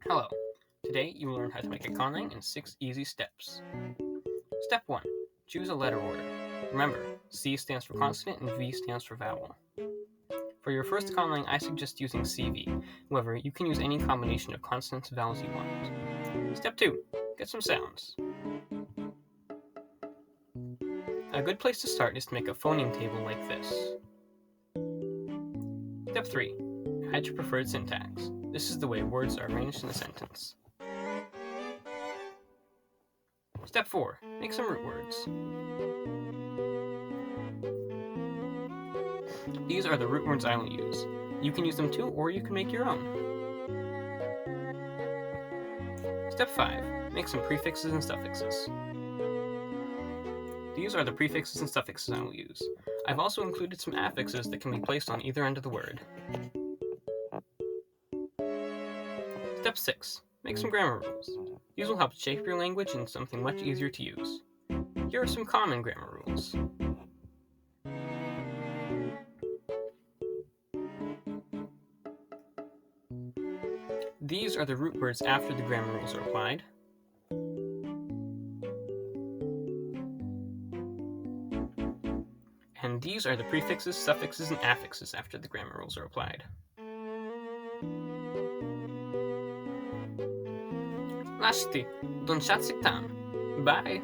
Hello. Today you will learn how to make a conlang in 6 easy steps. Step 1. Choose a letter order. Remember, C stands for consonant and V stands for vowel. For your first conlang, I suggest using CV. However, you can use any combination of consonants and vowels you want. Step 2. Get some sounds. A good place to start is to make a phoneme table like this. Step 3. Add your preferred syntax. This is the way words are arranged in a sentence. Step 4. Make some root words. These are the root words I will use. You can use them too, or you can make your own. Step 5. Make some prefixes and suffixes. These are the prefixes and suffixes I will use. I've also included some affixes that can be placed on either end of the word. Step 6. Make some grammar rules. These will help shape your language into something much easier to use. Here are some common grammar rules. These are the root words after the grammar rules are applied. And these are the prefixes, suffixes, and affixes after the grammar rules are applied. Lastly, don't chat Bye!